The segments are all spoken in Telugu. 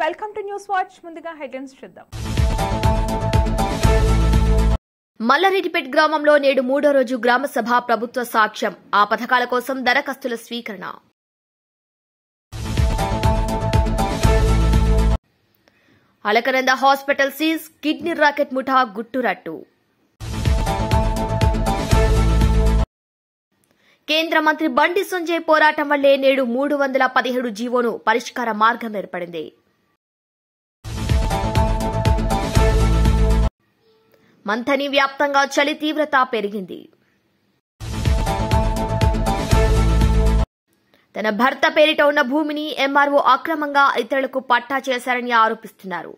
Welcome to news watch. ముందుగా హెడ్లైన్స్ చూద్దాం. మల్లారెడ్డిపేట్ గ్రామంలో నేడు 3వ రోజు గ్రామ సభ ప్రభుత్వ సాక్ష్యం. ఆ పథకాల కోసం దరఖాస్తుల స్వీకరణ. Alakananda hospital seize, kidney racket ముఠా గుట్టురట్టు. కేంద్ర మంత్రి బండి సంజయ్ పోరాటం వల్లే నేడు 317 జీవోను పరిష్కార మార్గం ఏర్పడింది. మంథని వ్యాప్తంగా చలి తీవ్రత పెరిగింది. తన భర్త పేరిట ఉన్న భూమిని ఎంఆర్ఓ అక్రమంగా ఇతరులకు పట్టా చేశారని ఆరోపిస్తున్నారు.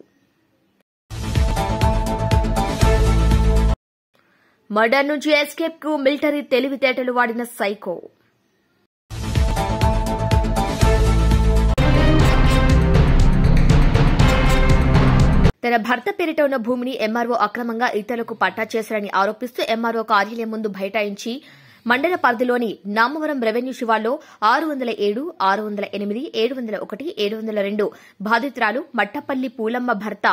మర్డర్ నుంచి ఎస్కేప్ కు మిలిటరీ తెలివితేటలు వాడిన సైకో. తన భర్త పేరిట ఉన్న భూమిని ఎంఆర్ఓ అక్రమంగా ఇతరులకు పట్టా చేశారని ఆరోపిస్తూ ఎంఆర్ఓ కార్యాలయం ముందు బైఠాయించి మండల పరిధిలోని నామవరం రెవెన్యూ శివార్లో 607, 608, 701, 702 బాధితురాలు మట్టపల్లి పూలమ్మ భర్త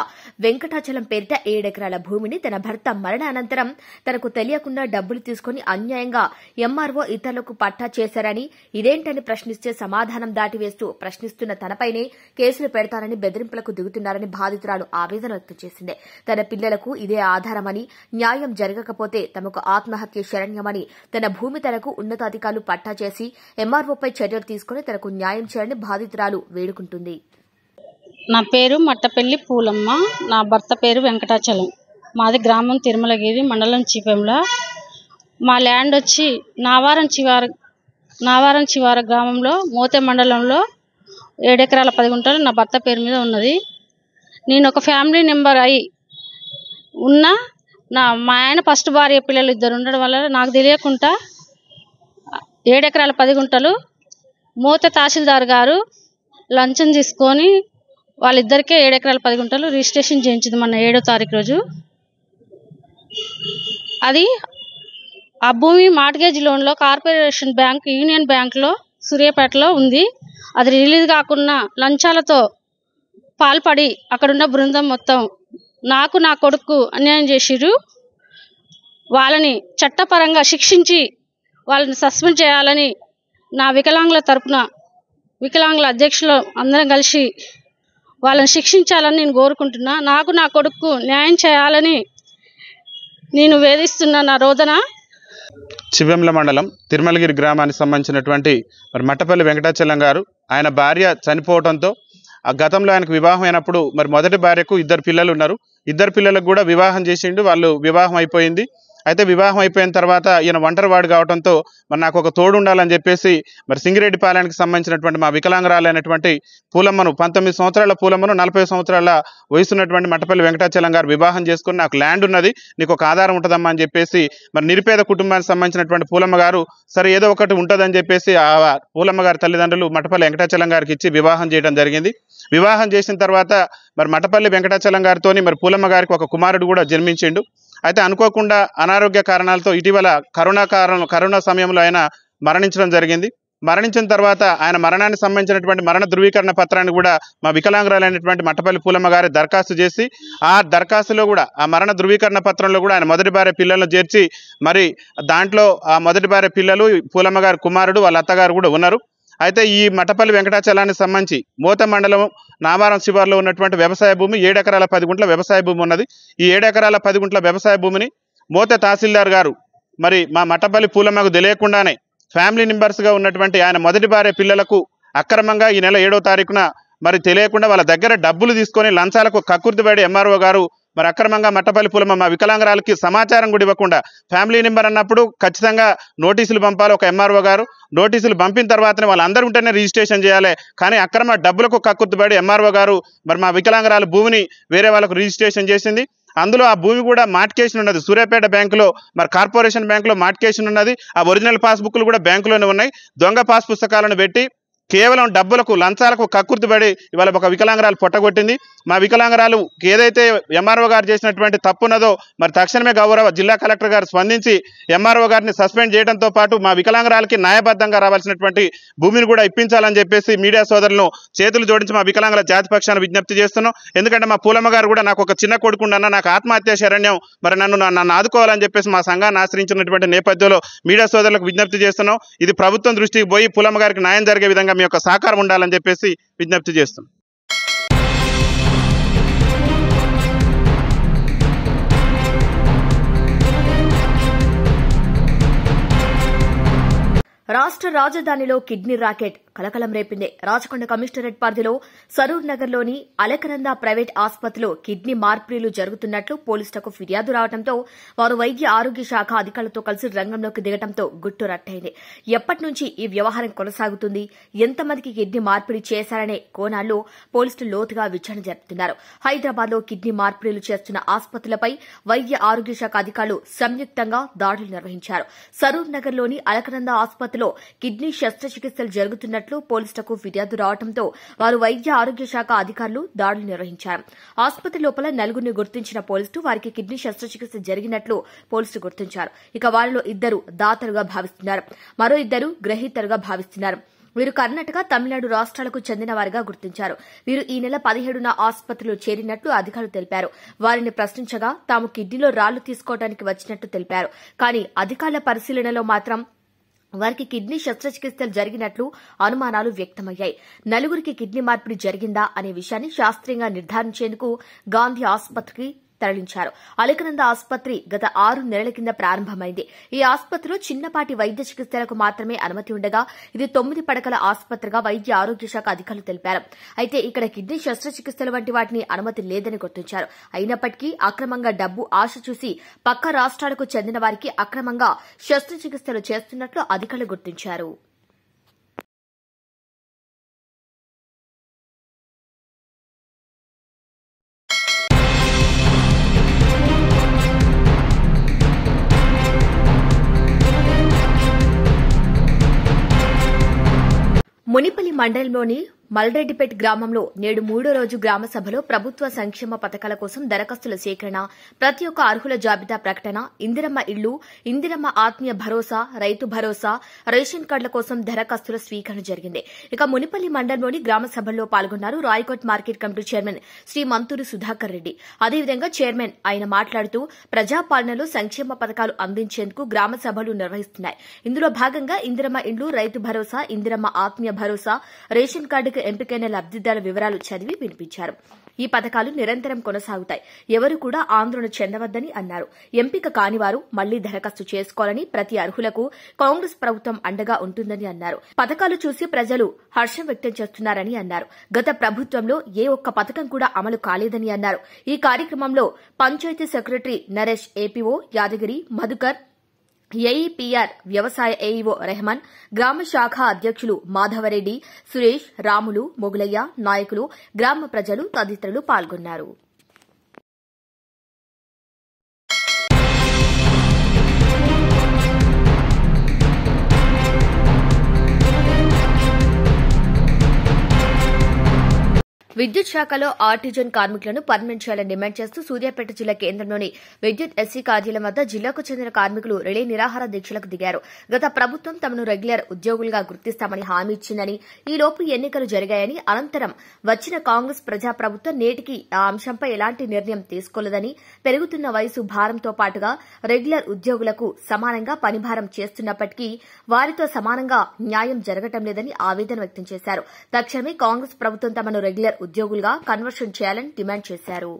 వెంకటాచలం పేరిట 7 ఎకరాల భూమిని తన భర్త మరణానంతరం తనకు తెలియకుండా డబ్బులు తీసుకుని అన్యాయంగా ఎంఆర్ఓ ఇతరులకు పట్టా చేశారని, ఇదేంటని ప్రశ్నిస్తే సమాధానం దాటివేస్తూ ప్రశ్నిస్తున్న తనపైనే కేసులు పెడతారని బెదిరింపులకు దిగుతున్నారని బాధితురాలు ఆవేదన వ్యక్తం చేసింది. తన పిల్లలకు ఇదే ఆధారమని, న్యాయం జరగకపోతే తమకు ఆత్మహత్య శరణ్యమని, తన భూమి తనకు ఉన్నతాధికారులు పట్టా చేసి ఎంఆర్ఓపై చర్యలు తీసుకుని తనకు న్యాయం చేయాలని బాధితురాలు వేడుకుంటుంది. నా పేరు మట్టపల్లి పూలమ్మ, నా భర్త పేరు వెంకటాచలం. మాది గ్రామం తిరుమలగిరి, మండలం చీపెంల. మా ల్యాండ్ వచ్చి నావారం చివార గ్రామంలో మోతే మండలంలో 7 ఎకరాల 10 గుంటలు నా భర్త పేరు మీద ఉన్నది. నేను ఒక ఫ్యామిలీ మెంబర్ అయి ఉన్నా మా ఆయన ఫస్ట్ భార్య పిల్లలు 2 ఉండడం వల్ల నాకు తెలియకుండా 7 ఎకరాల 10 గుంటలు మోత తహసీల్దార్ గారు లంచం తీసుకొని వాళ్ళిద్దరికే 7 ఎకరాల 10 గుంటలు రిజిస్ట్రేషన్ చేయించింది మొన్న 7వ తారీఖు రోజు. అది ఆ భూమి మార్ట్గేజ్ లోన్లో కార్పొరేషన్ బ్యాంక్, యూనియన్ బ్యాంక్లో సూర్యాపేటలో ఉంది. అది రిలీజ్ కాకుండా లంచాలతో పాల్పడి అక్కడున్న బృందం మొత్తం నాకు నా కొడుకు అన్యాయం చేసిరు. వాళ్ళని చట్టపరంగా శిక్షించి వాళ్ళని సస్పెండ్ చేయాలని నా వికలాంగుల తరపున వికలాంగుల అధ్యక్షులు అందరం కలిసి వాళ్ళని శిక్షించాలని నేను కోరుకుంటున్నా. నాకు నా కొడుకు న్యాయం చేయాలని నేను వేధిస్తున్నా. నా రోదన చివెంల మండలం తిరుమలగిరి గ్రామానికి సంబంధించినటువంటి మరి మట్టపల్లి వెంకటాచలం గారు, ఆయన భార్య చనిపోవడంతో ఆ గతంలో ఆయనకు వివాహం అయినప్పుడు మరి మొదటి భార్యకు 2 పిల్లలు ఉన్నారు. 2 పిల్లలకు కూడా వివాహం చేసిండు. వాళ్ళు వివాహం అయిపోయింది. అయితే వివాహం అయిపోయిన తర్వాత ఈయన ఒంటరివాడు కావడంతో మరి నాకు ఒక తోడు ఉండాలని చెప్పేసి మరి సింగిరెడ్డిపాలెంకి సంబంధించినటువంటి మా వికలాంగురాలైనటువంటి పూలమ్మను 19 సంవత్సరాల పూలమ్మను 40 సంవత్సరాల వయసున్నటువంటి మట్టపల్లి వెంకటాచలం గారు వివాహం చేసుకుని నాకు ల్యాండ్ ఉన్నది, నీకు ఒక ఆధారం ఉంటుందమ్మా అని చెప్పేసి మరి నిరుపేద కుటుంబానికి సంబంధించినటువంటి పూలమ్మ గారు సరే ఏదో ఒకటి ఉంటుందని చెప్పేసి ఆ పూలమ్మ గారి తల్లిదండ్రులు మట్టపల్లి వెంకటాచలం గారికి ఇచ్చి వివాహం చేయడం జరిగింది. వివాహం చేసిన తర్వాత మరి మట్టపల్లి వెంకటాచలం గారితో మరి పూలమ్మ గారికి ఒక కుమారుడు కూడా జన్మించిండు. అయితే అనుకోకుండా అనారోగ్య కారణాలతో ఇటీవల కరోనా సమయంలో ఆయన మరణించడం జరిగింది. మరణించిన తర్వాత ఆయన మరణానికి సంబంధించినటువంటి మరణ ధృవీకరణ పత్రాన్ని కూడా మా వికలాంగురాలైనటువంటి మట్టపల్లి పూలమ్మ గారి దరఖాస్తు చేసి ఆ దరఖాస్తులో కూడా ఆ మరణ ధృవీకరణ పత్రంలో కూడా ఆయన మొదటి భార్య పిల్లలను చేర్చి మరి దాంట్లో ఆ మొదటి భార్య పిల్లలు, పూలమ్మ గారి కుమారుడు, వాళ్ళ అత్తగారు కూడా ఉన్నారు. అయితే ఈ మట్టపల్లి వెంకటాచలానికి సంబంధించి మోత మండలం నావారం శివార్లో ఉన్నటువంటి వ్యవసాయ భూమి 7 ఎకరాల 10 గుంటల వ్యవసాయ భూమి ఉన్నది. ఈ 7 ఎకరాల 10 గుంటల వ్యవసాయ భూమిని మోత తహసీల్దార్ గారు మరి మా మట్టపల్లి పూలమ్మకు తెలియకుండానే ఫ్యామిలీ మెంబర్స్గా ఉన్నటువంటి ఆయన మొదటి భార్య పిల్లలకు అక్రమంగా ఈ నెల 7వ తారీఖున మరి తెలియకుండా వాళ్ళ దగ్గర డబ్బులు తీసుకొని లంచాలకు కక్కుర్తిపడి ఎంఆర్ఓ గారు మరి అక్రమంగా మట్టపల్లి పూలమ్మ మా వికలాంగురాలకి సమాచారం కూడా ఇవ్వకుండా, ఫ్యామిలీ నెంబర్ అన్నప్పుడు ఖచ్చితంగా నోటీసులు పంపాలి ఒక ఎంఆర్ఓ గారు. నోటీసులు పంపిన తర్వాతనే వాళ్ళందరూ ఉంటేనే రిజిస్ట్రేషన్ చేయాలి. కానీ అక్రమ డబ్బులకు కక్కుర్తిపడి ఎంఆర్ఓ గారు మరి మా వికలాంగురాల భూమిని వేరే వాళ్ళకు రిజిస్ట్రేషన్ చేసింది. అందులో ఆ భూమి కూడా మార్కేషన్ ఉన్నది. సూర్యాపేట బ్యాంకులో మరి కార్పొరేషన్ బ్యాంకులో మార్కేషన్ ఉన్నది. ఆ ఒరిజినల్ పాస్బుక్లు కూడా బ్యాంకులోనే ఉన్నాయి. దొంగ పాస్ పుస్తకాలను పెట్టి కేవలం డబ్బులకు లంచాలకు కక్కుర్తిపడి ఇవాళ ఒక వికలాంగురాలు పొట్టగొట్టింది. మా వికలాంగురాలు ఏదైతే ఎంఆర్ఓ గారు చేసినటువంటి తప్పున్నదో మరి తక్షణమే గౌరవ జిల్లా కలెక్టర్ గారు స్పందించి ఎంఆర్ఓ గారిని సస్పెండ్ చేయడంతో పాటు మా వికలాంగురాలకి న్యాయబద్ధంగా రావాల్సినటువంటి భూమిని కూడా ఇప్పించాలని చెప్పేసి మీడియా సోదరులను చేతులు జోడించి మా వికలాంగుల జాతి పక్షాన విజ్ఞప్తి చేస్తున్నాం. ఎందుకంటే మా పూలమ్మ గారు కూడా నాకు ఒక చిన్న కొడుకున్నా నాకు ఆత్మహత్య శరణ్యం మరి నన్ను ఆదుకోవాలని చెప్పేసి మా సంఘాన్ని ఆశ్రయించినటువంటి నేపథ్యంలో మీడియా సోదరులకు విజ్ఞప్తి చేస్తున్నాం. ఇది ప్రభుత్వం దృష్టికి పోయి పూలమ్మ గారికి న్యాయం జరిగే విధంగా మీ యొక్క సహకారం ఉండాలని చెప్పేసి విజ్ఞప్తి చేస్తున్నాం. రాష్ట్ర రాజధానిలో కిడ్నీ రాకెట్ కలకలం రేపింది. రాచకొండ కమిషనరేట్ పరిధిలో సరూర్ నగర్లోని అలకనంద ప్రైవేట్ ఆసుపత్రిలో కిడ్నీ మార్పిడిలు జరుగుతున్నట్లు పోలీసులకు ఫిర్యాదు రావడంతో వారు వైద్య ఆరోగ్య శాఖ అధికారులతో కలిసి రంగంలోకి దిగడంతో గుట్టు రట్టయింది. ఎప్పటి నుంచి ఈ వ్యవహారం కొనసాగుతుంది, ఎంతమందికి కిడ్నీ మార్పిడి చేశారనే కోణాల్లో పోలీసులు లోతుగా విచారణ జరుపుతున్నారు. హైదరాబాద్లో కిడ్నీ మార్పిడిలు చేస్తున్న ఆసుపత్రులపై వైద్య ఆరోగ్య శాఖ అధికారులు సంయుక్తంగా దాడులు నిర్వహించారు. సరూర్ నగర్లోని అలకనంద ఆసుపత్రిలో కిడ్నీ శస్త్రచికిత్సలు జరుగుతున్నట్లు పోలీసులకు ఫిర్యాదు రావడంతో వారు వైద్య ఆరోగ్య శాఖ అధికారులు దాడులు నిర్వహించారు. ఆసుపత్రి లోపల నలుగురిని గుర్తించిన పోలీసులు వారికి కిడ్నీ శస్త్రచికిత్స జరిగినట్లు పోలీసులు గుర్తించారు. ఇక వారిలో 2 దాతలుగా భావిస్తున్నారు, మరో 2 గ్రహీతలుగా భావిస్తున్నారు. వీరు కర్ణాటక, తమిళనాడు రాష్ట్రాలకు చెందిన వారిగా గుర్తించారు. వీరు ఈ నెల 17న ఆసుపత్రిలో చేరినట్లు అధికారులు తెలిపారు. వారిని ప్రశ్నించగా తాము కిడ్నీలో రాళ్లు తీసుకోవడానికి వచ్చినట్లు తెలిపారు. కానీ అధికారుల పరిశీలనలో మాత్రం వారికి కిడ్నీ శస్త్రచికిత్సలు జరిగినట్లు అనుమానాలు వ్యక్తమయ్యాయి. నలుగురికి కిడ్నీ మార్పిడి జరిగిందా అనే విషయాన్ని శాస్త్రీయంగా నిర్ధారించేందుకు గాంధీ ఆసుపత్రికి తరలించారు. అలకనంద ఆసుపత్రి గత 6 నెలల కింద ప్రారంభమైంది. ఈ ఆసుపత్రిలో చిన్నపాటి వైద్య చికిత్సలకు మాత్రమే అనుమతి ఉండగా ఇది 9 పడకల ఆసుపత్రిగా వైద్య ఆరోగ్య శాఖ అధికారులు తెలిపారు. అయితే ఇక్కడ కిడ్నీ శస్త్రచికిత్సలు వంటి వాటిని అనుమతి లేదని గుర్తించారు. అయినప్పటికీ అక్రమంగా డబ్బు ఆశ చూసి పక్క రాష్ట్రాలకు చెందిన వారికి అక్రమంగా శస్త్రచికిత్సలు చేస్తున్నట్లు అధికారులు గుర్తించారు. మునిపల్లి మండలంలోని మల్రెడ్డిపేట్ గ్రామంలో నేడు 3వ రోజు గ్రామ సభలో ప్రభుత్వ సంక్షేమ పథకాల కోసం దరఖాస్తుల సేకరణ, ప్రతి ఒక్క అర్హుల జాబితా ప్రకటన, ఇందిరమ్మ ఇళ్లు, ఇందిరమ్మ ఆత్మీయ భరోసా, రైతు భరోసా, రేషన్ కార్డుల కోసం దరఖాస్తుల స్వీకరణ జరిగింది. ఇక మునిపల్లి మండలంలోని గ్రామ సభల్లో పాల్గొన్నారు Rayakot market committee chairman Shri Manturi Sudhakar Reddy. అదేవిధంగా చైర్మన్ ఆయన మాట్లాడుతూ ప్రజాపాలనలో సంక్షేమ పథకాలు అందించేందుకు గ్రామ సభలు నిర్వహిస్తున్నాయి. ఇందులో భాగంగా ఇందిరమ్మ ఇండ్లు, రైతు భరోసా, ఇందిరమ్మ ఆత్మీయ భరోసా, రేషన్ కార్డుకు ఎంపికైన లబ్దిదారుల వివరాలు చదివి వినిపించారు. ఈ పథకాలు నిరంతరం కొనసాగుతాయి, ఎవరు కూడా ఆందోళన చెందవద్దని అన్నారు. ఎంపిక కానివారు మళ్లీ దరఖాస్తు చేసుకోవాలని, ప్రతి అర్హులకు కాంగ్రెస్ ప్రభుత్వం అండగా ఉంటుందని అన్నారు. పథకాలు చూసి ప్రజలు హర్షం వ్యక్తం చేస్తున్నారని అన్నారు. గత ప్రభుత్వంలో ఏ ఒక్క పథకం కూడా అమలు కాలేదని అన్నారు. ఈ కార్యక్రమంలో పంచాయతీ సెక్రటరీ నరేష్, ఏపీఓ యాదగిరి, మధుకర్, ఏఈపీఆర్ వ్యవసాయ ఏఈఓ రెహమాన్, గ్రామ శాఖ అధ్యక్షులు మాధవరెడ్డి, సురేష్, రాములు, మొగులయ్య, నాయకులు, గ్రామ ప్రజలు తదితరులు పాల్గొన్నారు. విద్యుత్ శాఖలో ఆర్టిజన్ కార్మికులను పర్మనెంట్ చేయాలని డిమాండ్ చేస్తూ సూర్యాపేట జిల్లా కేంద్రంలోని విద్యుత్ ఎస్సీ కార్యాలయం వద్ద జిల్లాకు చెందిన కార్మికులు రిలే నిరాహార దీక్షలకు దిగారు. గత ప్రభుత్వం తమను రెగ్యులర్ ఉద్యోగులుగా గుర్తిస్తామని హామీ ఇచ్చిందని, ఈలోపు ఎన్నికలు జరిగాయని, అనంతరం వచ్చిన కాంగ్రెస్ ప్రజాప్రభుత్వం నేటికి ఆ అంశంపై ఎలాంటి నిర్ణయం తీసుకోలేదని, పెరుగుతున్న వయసు భారంతో పాటుగా రెగ్యులర్ ఉద్యోగులకు సమానంగా పనిభారం చేస్తున్నప్పటికీ వారితో సమానంగా న్యాయం జరగటం లేదని ఆవేదన వ్యక్తం చేశారు. తక్షణమే కాంగ్రెస్ ప్రభుత్వం తమను రెగ్యులర్ ఉద్యోగులుగా కన్వర్షన్ చేయాలని డిమాండ్ చేశారు.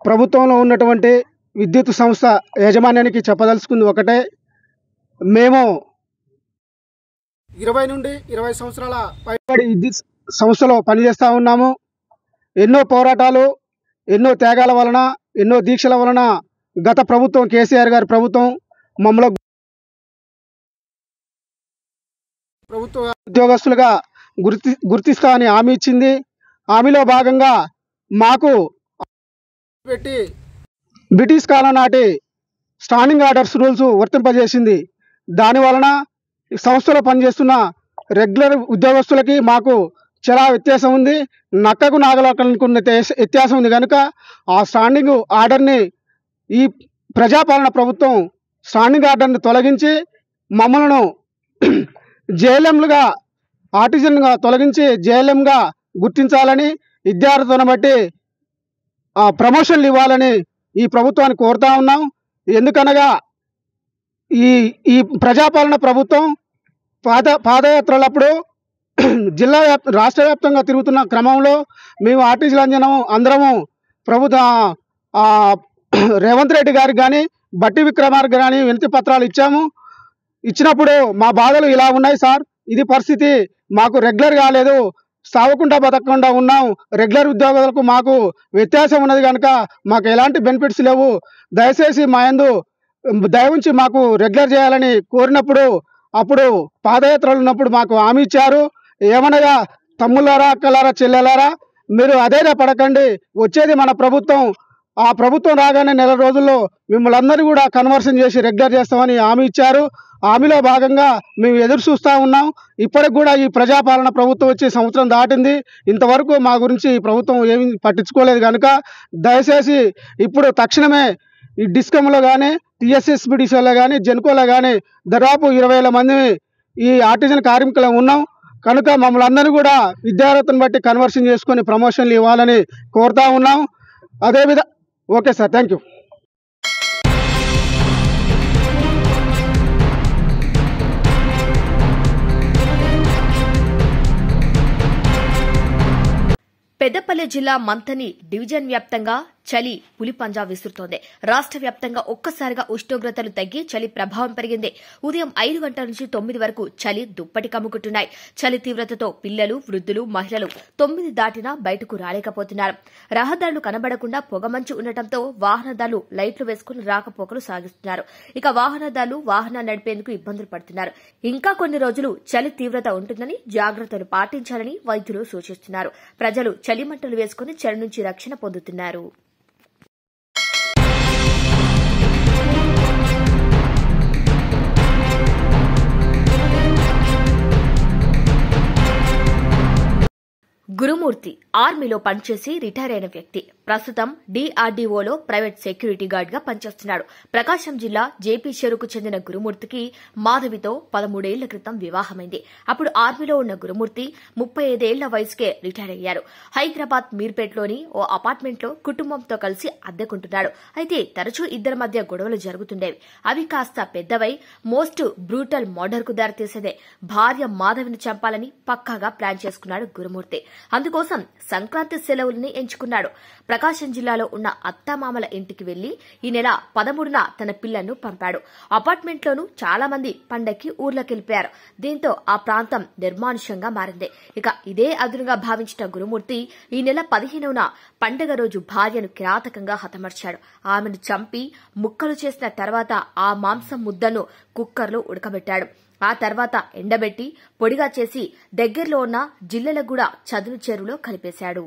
ప్రభుత్వంలో ఉన్నటువంటి విద్యుత్ సంస్థ యాజమాన్యానికి చెప్పదలుచుకుంది ఒకటే, మేము 20 నుండి 20 సంవత్సరాల పైబడి విద్యుత్ సంస్థలో పనిచేస్తూ ఉన్నాము. ఎన్నో పోరాటాలు, ఎన్నో త్యాగాల వలన, ఎన్నో దీక్షల వలన గత ప్రభుత్వం, కేసీఆర్ గారి ప్రభుత్వం మమ్మల్ని ప్రభుత్వ ఉద్యోగస్తులుగా గుర్తిస్తా అని హామీ ఇచ్చింది. హామీలో భాగంగా మాకు పెట్టి బ్రిటిష్ కాలం నాటి స్టాండింగ్ ఆర్డర్స్ రూల్స్ వర్తింపజేసింది. దాని వలన సంస్థలో పనిచేస్తున్న రెగ్యులర్ ఉద్యోగస్తులకి మాకు చాలా వ్యత్యాసం ఉంది. నక్కకు నాగలోకానికి ఉన్న వ్యత్యాసం ఉంది కనుక ఆ స్టాండింగ్ ఆర్డర్ని ఈ ప్రజాపాలన ప్రభుత్వం స్టాండింగ్ ఆర్డర్ని తొలగించి మమ్మల్ని జేఎల్ఎంలుగా, ఆర్టిజన్గా తొలగించి జేఎల్ఎంగా గుర్తించాలని, విద్యార్థులను బట్టి ప్రమోషన్లు ఇవ్వాలని ఈ ప్రభుత్వాన్ని కోరుతా ఉన్నాం. ఎందుకనగా ఈ ప్రజాపాలన ప్రభుత్వం పాదయాత్రలప్పుడు రాష్ట్ర వ్యాప్తంగా తిరుగుతున్న క్రమంలో మేము ఆర్టిస్టులంజనం అందరము రేవంత్ రెడ్డి గారికి కానీ, బట్టి విక్రమార్కి కానీ వినతి పత్రాలు ఇచ్చినప్పుడు మా బాధలు ఇలా ఉన్నాయి సార్, ఇది పరిస్థితి, మాకు రెగ్యులర్ కాలేదు, సావకుండా బతకకుండా ఉన్నాం, రెగ్యులర్ ఉద్యోగులకు మాకు వ్యత్యాసం ఉన్నది కనుక మాకు ఎలాంటి బెనిఫిట్స్ లేవు, దయచేసి మా యందు దయ ఉంచి మాకు రెగ్యులర్ చేయాలని కోరినప్పుడు, అప్పుడు పాదయాత్రలు ఉన్నప్పుడు మాకు హామీ ఇచ్చారు. ఏమనగా, తమ్ముళ్ళారా, అక్కలారా, చెల్లెలారా, మీరు అధైర్యపడకండి, వచ్చేది మన ప్రభుత్వం, ఆ ప్రభుత్వం రాగానే నెల రోజుల్లో మిమ్మల్ని అందరినీ కూడా కన్వర్షన్ చేసి రెగ్యులర్ చేస్తామని హామీ ఇచ్చారు. హామీలో భాగంగా మేము ఎదురు చూస్తూ ఉన్నాం. ఇప్పటికి కూడా ఈ ప్రజాపాలన ప్రభుత్వం వచ్చి సంవత్సరం దాటింది, ఇంతవరకు మా గురించి ఈ ప్రభుత్వం ఏమీ పట్టించుకోలేదు కనుక దయచేసి ఇప్పుడు తక్షణమే ఈ డిస్కంలో కానీ, టీఎస్ఎస్బిడిసిలో కానీ, జెన్కోలో కానీ దాదాపు 20,000 మంది ఈ ఆర్టిజన్ కార్మికులు ఉన్నాం కనుక మమ్మల్ని అందరూ కూడా విద్యార్థులను బట్టి కన్వర్షన్ చేసుకొని ప్రమోషన్లు ఇవ్వాలని కోరుతా ఉన్నాం. అదేవిధంగా okay sir, thank you. Peddapalli జిల్లా మంథని డివిజన్ వ్యాప్తంగా చలి పులిపంజా విసురుతోంది. రాష్ట్ర వ్యాప్తంగా ఒక్కసారిగా ఉష్ణోగ్రతలు తగ్గి చలి ప్రభావం పెరిగింది. ఉదయం 5 గంటల నుంచి 9 వరకు చలి దుప్పటి కమ్ముకుంటున్నాయి. చలి తీవ్రతతో పిల్లలు, వృద్ధులు, మహిళలు 9 దాటినా బయటకు రాలేకపోతున్నారు. రహదారులు కనబడకుండా పొగమంచు ఉండటంతో వాహనదారులు లైట్లు వేసుకుని రాకపోకలు సాగిస్తున్నారు. ఇక వాహనదారులు వాహనాలు నడిపేందుకు ఇబ్బందులు పడుతున్నారు. ఇంకా కొన్ని రోజులు చలి తీవ్రత ఉంటుందని, జాగ్రత్తలు పాటించాలని వైద్యులు సూచిస్తున్నారు. ప్రజలు చలిమంటలు వేసుకుని చలి నుంచి రక్షణ పొందుతున్నారు. గురుమూర్తి ఆర్మీలో పనిచేసి రిటైర్ అయిన వ్యక్తి. ప్రస్తుతం డీఆర్డీఓలో ప్రైవేట్ సెక్యూరిటీ గార్డ్ గా పనిచేస్తున్నాడు. ప్రకాశం జిల్లా జేపీ చెరుకు చెందిన గురుమూర్తికి మాధవితో 13 ఏళ్ల క్రితం వివాహమైంది. అప్పుడు ఆర్మీలో ఉన్న గురుమూర్తి 35 ఏళ్ల వయసుకే రిటైర్ అయ్యారు. హైదరాబాద్ మీర్పేట్లోని ఓ అపార్ట్మెంట్లో కుటుంబంతో కలిసి అద్దెకుంటున్నాడు. అయితే తరచూ ఇద్దరి మధ్య గొడవలు జరుగుతుండేవి. అవి కాస్త పెద్దవై మోస్ట్ బ్రూటల్ మర్డర్ కు దారితీసేదే. భార్య మాధవిని చంపాలని పక్కాగా ప్లాన్ చేసుకున్నాడు గురుమూర్తి. అందుకోసం సంక్రాంతి సెలవుల్ని ఎంచుకున్నాడు. ప్రకాశం జిల్లాలో ఉన్న అత్తామామల ఇంటికి వెళ్లి ఈ నెల 13న తన పిల్లలను పంపాడు. అపార్ట్మెంట్లోనూ చాలా మంది పండక్కి ఊర్లోకెళ్లిపోయారు. దీంతో ఆ ప్రాంతం నిర్మానుష్యంగా మారింది. ఇక ఇదే అదునుగా భావించిన గురుమూర్తి ఈ నెల 15న పండగ రోజు భార్యను కిరాతకంగా హతమార్చాడు. ఆమెను చంపి ముక్కలు చేసిన తర్వాత ఆ మాంసం ముద్దను కుక్కర్లో ఉడకబెట్టాడు. ఆ తర్వాత ఎండబెట్టి పొడిగా చేసి దగ్గరలో ఉన్న జిల్లెలగూడ చదును చెరువులో కలిపేశాడు.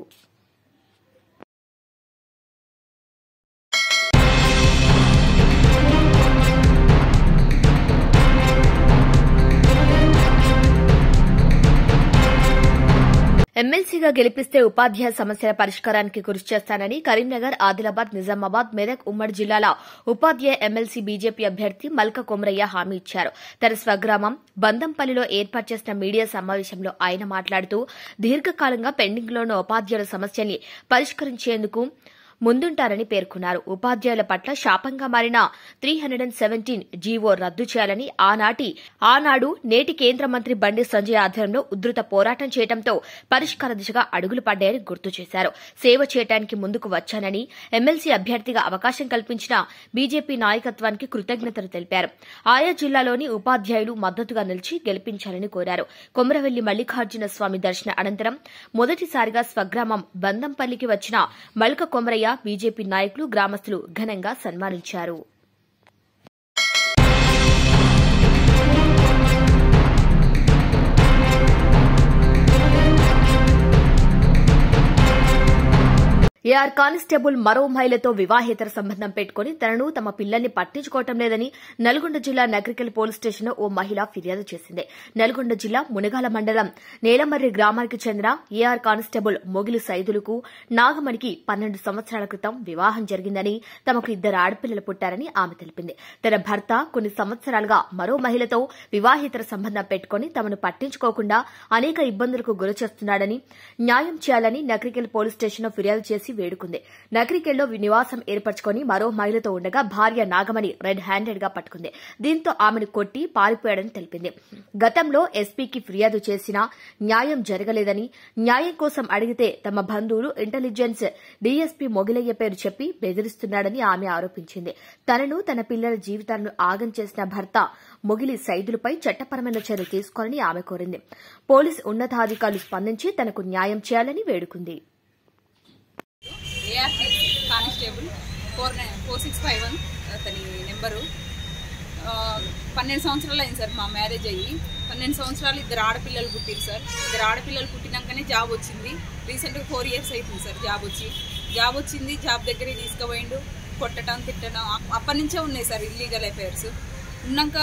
ఎమ్మెల్సీగా గెలిపిస్తే ఉపాధ్యాయ సమస్యల పరిష్కారానికి కృషి చేస్తానని కరీంనగర్, ఆదిలాబాద్, నిజామాబాద్, మెదక్ ఉమ్మడి జిల్లాల ఉపాధ్యాయ ఎమ్మెల్సీ బీజేపీ అభ్యర్థి మల్క కొమరయ్య హామీ ఇచ్చారు. తన స్వగ్రామం బందంపల్లిలో ఏర్పాటు చేసిన మీడియా సమావేశంలో ఆయన మాట్లాడుతూ దీర్ఘకాలంగా పెండింగ్లో ఉన్న ఉపాధ్యాయుల సమస్యల్ని పరిష్కరించేందుకు ముందుంటారని పేర్కొన్నారు. ఉపాధ్యాయుల పట్ల శాపంగా మారిన 317 జీవో రద్దు చేయాలని ఆనాడు నేటి కేంద్ర మంత్రి బండి సంజయ్ ఆధ్వర్యంలో ఉధృత పోరాటం చేయడంతో పరిష్కార దిశగా అడుగులు పడ్డాయని గుర్తు చేశారు. సేవ చేయడానికి ముందుకు వచ్చానని, ఎమ్మెల్సీ అభ్యర్థిగా అవకాశం కల్పించిన బీజేపీ నాయకత్వానికి కృతజ్ఞతలు తెలిపారు. ఆయా జిల్లాలోని ఉపాధ్యాయులు మద్దతుగా నిలిచి గెలిపించాలని కోరారు. కొమరవెల్లి మల్లికార్జున స్వామి దర్శన అనంతరం మొదటిసారిగా స్వగ్రామం బందంపల్లికి వచ్చిన మల్క కొమరయ్య బీజేపీ నాయకులు, గ్రామస్తులు ఘనంగా సన్మానించారు. ఏఆర్ కానిస్టేబుల్ మరో మహిళతో వివాహేతర సంబంధం పెట్టుకుని తనను తమ పిల్లల్ని పట్టించుకోవటం లేదని నల్గొండ జిల్లా నగరికల్ పోలీస్ స్టేషన్లో ఓ మహిళ ఫిర్యాదు చేసింది. నల్గొండ జిల్లా మునగాల మండలం నేలమర్రి గ్రామానికి చెందిన ఏఆర్ కానిస్టేబుల్ మొగిలి సైదులకు నాగమణికి 12 సంవత్సరాల క్రితం వివాహం జరిగిందని, తమకు 2 ఆడపిల్లలు పుట్టారని ఆమె తెలిపింది. తన భర్త కొన్ని సంవత్సరాలుగా మరో మహిళతో వివాహేతర సంబంధం పెట్టుకుని తమను పట్టించుకోకుండా అనేక ఇబ్బందులకు గురిచేస్తున్నాడని, న్యాయం చేయాలని నగరికల్ పోలీస్ స్టేషన్లో ఫిర్యాదు చేసి వేడుకుంది. నగరికెల్లో నివాసం ఏర్పరచుకుని మరో మహిళతో ఉండగా భార్య నాగమణి రెడ్ హ్యాండెడ్ గా పట్టుకుంది. దీంతో ఆమెను కొట్టి పారిపోయాడని తెలిపింది. గతంలో ఎస్పీకి ఫిర్యాదు చేసినా న్యాయం జరగలేదని, న్యాయం కోసం అడిగితే తమ బంధువులు ఇంటెలిజెన్స్ డీఎస్పీ మొగిలయ్య పేరు చెప్పి బెదిరిస్తున్నాడని ఆమె ఆరోపించింది. తనను, తన పిల్లల జీవితాలను ఆగం చేసిన భర్త మొగిలి సైదులపై చట్టపరమైన చర్యలు తీసుకోవాలని ఆమె కోరింది. పోలీసు ఉన్నతాధికారులు స్పందించి తనకు న్యాయం చేయాలని వేడుకుంది. ఏఆర్ కానిస్టేబుల్ 4651 అతని నెంబరు. 12 సంవత్సరాలు అయింది సార్ మా మ్యారేజ్ అయ్యి. 12 సంవత్సరాలు 2 ఆడపిల్లలు పుట్టిరు సార్. 2 ఆడపిల్లలు పుట్టినాకనే జాబ్ వచ్చింది. రీసెంట్గా 4 ఇయర్స్ అవుతుంది సార్ జాబ్ వచ్చింది. జాబ్ దగ్గరికి తీసుకుపోయిండు, కొట్టడం, తిట్టడం అప్పటి నుంచే ఉన్నాయి సార్ ఇల్లీగల్ అఫైర్స్. ఉన్నాక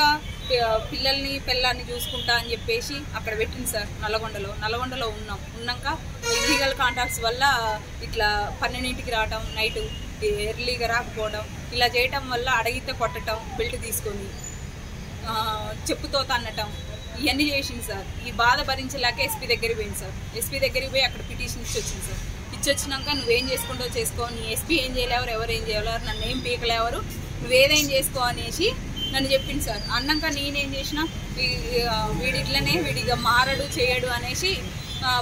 పిల్లల్ని చూసుకుంటా అని చెప్పేసి అక్కడ పెట్టింది సార్ నల్లగొండలో ఉన్నాక ఇల్లీగల్ కాంటాక్ట్స్ వల్ల ఇట్లా 12ంటికి రావటం, నైట్ ఎర్లీగా రాకపోవడం, ఇలా చేయటం వల్ల అడిగితే కొట్టడం, బెల్ట్ తీసుకొని చెప్పుతో తన్నటం, ఇవన్నీ చేసింది సార్. ఈ బాధ భరించలేక ఎస్పీ దగ్గరికి పోయింది సార్. ఎస్పీ దగ్గరికి పోయి అక్కడ పిటిషన్ ఇచ్చొచ్చింది సార్. ఇచ్చొచ్చినాక నువ్వేం చేసుకుంటావు చేసుకో, నీ ఎస్పీ ఏం చేయలేవారు, ఎవరు ఏం చేయలేవారు, నన్ను ఏం పీకలేవారు, నువ్వేదేం చేసుకో అనేసి నన్ను చెప్పింది సార్. అన్నాక నేనేం చేసిన, వీడిగా మారడు చేయడు అనేసి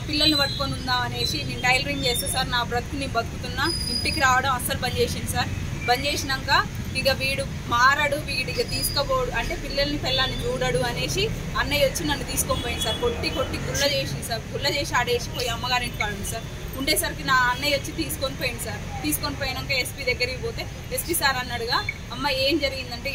పిల్లల్ని పట్టుకొని ఉందాం అనేసి నేను టైలరింగ్ చేస్తే సార్ నా బ్రతుకుని బతుకుతున్నా. ఇంటికి రావడం అస్సలు బంద్ చేసింది సార్. బంద్ చేసినాక ఇక వీడు మారడు, వీడిగా తీసుకోబోడు అంటే పిల్లల్ని చూడడు అనేసి అన్నయ్య వచ్చి నన్ను తీసుకొని పోయింది సార్. కొట్టి గుల్ల చేసింది సార్. గుల్ల చేసి ఆడేసిపోయి అమ్మగారింటి కాడు సార్. ఉండేసరికి నా అన్నయ్య వచ్చి తీసుకొని పోయింది సార్. తీసుకొని పోయినాక ఎస్పీ దగ్గరికి పోతే ఎస్పీ సార్ అన్నాడుగా, అమ్మ ఏం జరిగిందంటే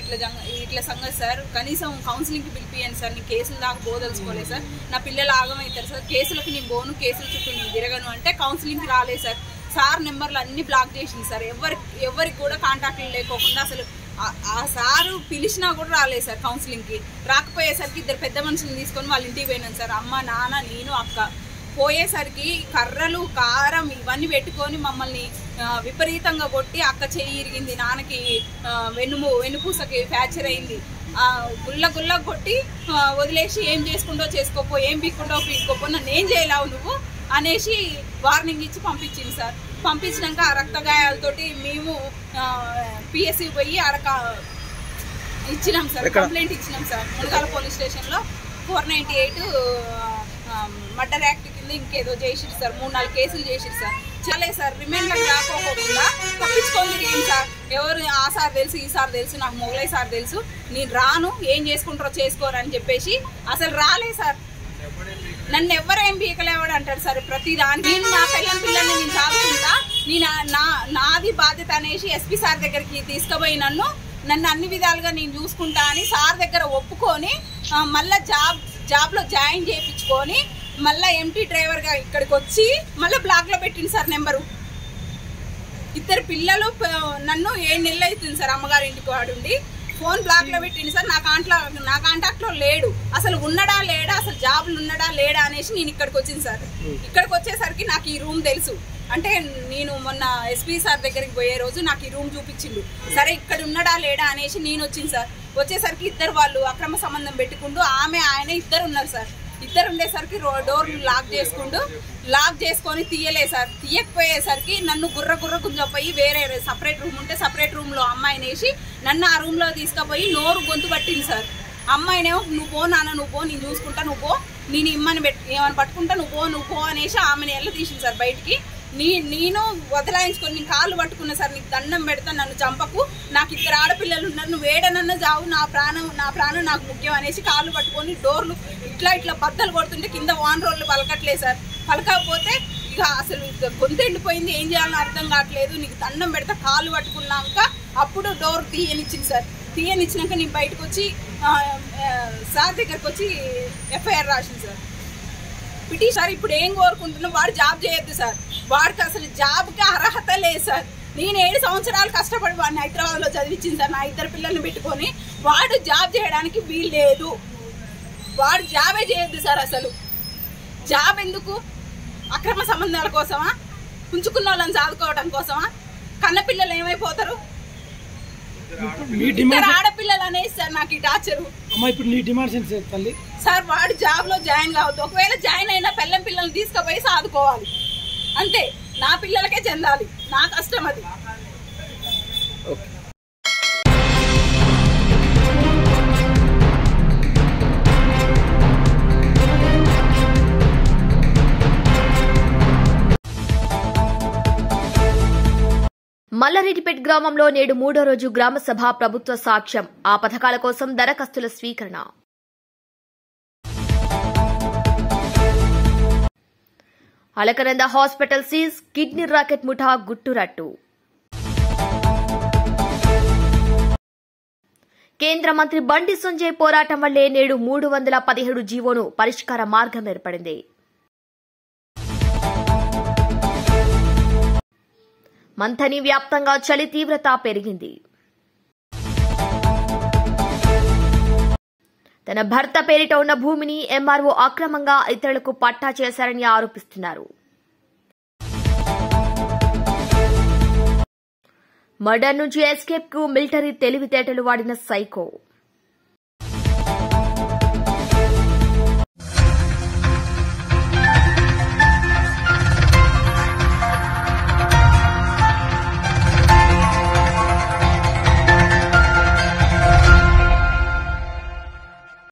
ఇట్లా సంగతి సార్, కనీసం కౌన్సిలింగ్కి పిలిపియండి సార్, నీ కేసులు దాకా పోదలుచుకోలేదు సార్, నా పిల్లలు ఆగమవుతారు సార్, కేసులకి నేను పోను, కేసుల చుట్టూ నేను తిరగను అంటే కౌన్సిలింగ్కి రాలేదు సార్. సార్ నెంబర్లు అన్ని బ్లాక్ చేసింది సార్. ఎవరికి కూడా కాంటాక్ట్లు లేకోకుండా అసలు ఆ సారు పిలిచినా కూడా రాలేదు సార్. కౌన్సిలింగ్కి రాకపోయేసరికి 2 పెద్ద మనుషులను తీసుకొని వాళ్ళ ఇంటికి పోయినాను సార్. అమ్మ, నాన్న, నేను, అక్క. పోయేసరికి కర్రలు, కారం ఇవన్నీ పెట్టుకొని మమ్మల్ని విపరీతంగా కొట్టి, అక్క చెయ్యి ఇరిగింది, నాన్నకి వెన్నుపూసకి ఫ్రాక్చర్ అయింది, గుల్ల కొట్టి వదిలేసి ఏం చేసుకుంటో చేసుకోపో, ఏం పీక్కుంటో పీక్కోపో, నన్ను ఏం చేయలేవు నువ్వు అనేసి వార్నింగ్ ఇచ్చి పంపించింది సార్. పంపించినాక ఆ రక్త గాయాలతోటి మేము పిఎస్సి పోయి ఇచ్చినాం సార్, కంప్లైంట్ ఇచ్చినాం సార్. మునగాల పోలీస్ స్టేషన్లో 498 మర్డర్ యాక్ట్ కింద ఇంకేదో చేసిరు సార్. 3-4 కేసులు చేసిరు సార్. చాలే సార్, రిమైండ్లకు రాకోకుండా తప్పించుకొని తిరిగింది సార్. ఎవరు ఆ సార్ తెలుసు, ఈ సార్ తెలుసు, నాకు మొగలై సార్ తెలుసు, నేను రాను, ఏం చేసుకుంటారో చేసుకోరు అని చెప్పేసి అసలు రాలే సార్. నన్ను ఎవరేం పీకలేవాడు అంటారు సార్. ప్రతి దానికి నేను నా పిల్లల్ని నేను సాగుతుంటా, నాది బాధ్యత అనేసి ఎస్పీ సార్ దగ్గరికి తీసుకుపోయి నన్ను అన్ని విధాలుగా నేను చూసుకుంటా అని సార్ దగ్గర ఒప్పుకొని మళ్ళీ జాబ్లో జాయిన్ చేయించుకొని మళ్ళీ ఎంటీ డ్రైవర్గా ఇక్కడికి వచ్చి మళ్ళీ బ్లాక్లో పెట్టింది సార్ నెంబరు. 2 పిల్లలు నన్ను 7 నెలలు అవుతుంది సార్ అమ్మగారి ఇంటికి వాడుండి. ఫోన్ బ్లాక్లో పెట్టింది సార్. నా కాంటాక్ట్లో లేడు, అసలు ఉన్నాడా లేడా, అసలు జాబ్లు ఉన్నాడా లేడా అనేసి నేను ఇక్కడికి వచ్చింది సార్. ఇక్కడికి వచ్చేసరికి నాకు ఈ రూమ్ తెలుసు. అంటే నేను మొన్న ఎస్పీ సార్ దగ్గరికి పోయే రోజు నాకు ఈ రూమ్ చూపించిండు. సరే ఇక్కడ ఉన్నాడా లేడా అనేసి నేను వచ్చింది సార్. వచ్చేసరికి 2 వాళ్ళు అక్రమ సంబంధం పెట్టుకుంటూ ఆయన 2 ఉన్నారు సార్. ఇద్దరు ఉండేసరికి డోర్లు లాక్ చేసుకొని తీయలేదు సార్. తీయకపోయేసరికి నన్ను గుర్ర గుంజపోయి వేరే సపరేట్ రూమ్ ఉంటే సపరేట్ రూమ్లో అమ్మాయిని వేసి నన్ను ఆ రూమ్లో తీసుకుపోయి నోరు గొంతు పట్టింది సార్. అమ్మాయినేమో నువ్వు పో నాన్న, నువ్వు పో, నేను చూసుకుంటా, నువ్వు పో, నేను ఏమని పట్టుకుంటా, నువ్వు పో అనేసి ఆమెను ఎల్ల తీసింది సార్ బయటికి. నేను వదలాయించుకొని నేను కాళ్ళు పట్టుకున్నా సార్, నీకు దండం పెడతా, నన్ను చంపకు, నాకు ఇద్దరు ఆడపిల్లలు ఉన్నారు, నువ్వు వేడనన్నా చావు, నా ప్రాణం నాకు ముఖ్యం అనేసి కాళ్ళు పట్టుకొని డోర్లు ఇట్లా బద్దలు కొడుతుంటే కింద వాన్ రోడ్లు పలకట్లేదు సార్. పలకపోతే ఇక అసలు గొంతు ఎండిపోయింది, ఏం చేయాలో అర్థం కావట్లేదు, నీకు దండం పెడతా కాళ్ళు పట్టుకున్నాక అప్పుడు డోర్ తీయనిచ్చింది సార్. తీయనిచ్చినాక నేను బయటకు వచ్చి సార్ దగ్గరకు వచ్చి ఎఫ్ఐఆర్ రాసింది సార్. పిటి సార్ ఇప్పుడు ఏం కోరుకుంటున్నా, వాడు జాబ్ చేయొద్దు సార్, వాడికి అసలు జాబ్కి అర్హత లేదు సార్. నేను 7 సంవత్సరాలు కష్టపడి వాడిని హైదరాబాద్లో చదివించింది సార్, నా ఇద్దరు పిల్లల్ని పెట్టుకొని. వాడు జాబ్ చేయడానికి వీలు లేదు, వాడు జాబే చేయొద్దు సార్. అసలు జాబ్ ఎందుకు? అక్రమ సంబంధాల కోసమా? ఉంచుకున్న వాళ్ళని చదువుకోవడం కోసమా? కన్న పిల్లలు ఏమైపోతారు? ఆడపిల్లలు అనేసి సార్ నాకు ఈ టార్చరు. సార్ వాడు జాబ్ లో జాయిన్ కావద్దు, ఒకవేళ జాయిన్ అయినా పిల్లల్ని తీసుకుపోయి సాదుకోవాలి అంతే, నా పిల్లలకే చెందాలి, నా కష్టం అది. మల్లారెడ్డిపేట్ గ్రామంలో నేడు 3వ రోజు గ్రామసభ ప్రభుత్వ సాక్ష్యం. ఆ పథకాల కోసం దరఖాస్తుల స్వీకరణ. Alakananda hospital seize, kidney racket ముఠా గుట్టురట్టు. కేంద్ర మంత్రి బండి సంజయ్ పోరాటం వల్లే నేడు 317 జీవోను పరిష్కార మార్గం ఏర్పడింది. మంథని వ్యాప్తంగా చలి తీవ్రత పెరిగింది. తన భర్త పేరిట ఉన్న భూమిని ఎంఆర్ఓ అక్రమంగా ఇతరులకు పట్టా చేశారని ఆరోపిస్తున్నారు. మర్డర్ నుంచి ఎస్కేప్ కు మిలిటరీ తెలివితేటలు వాడిన సైకో.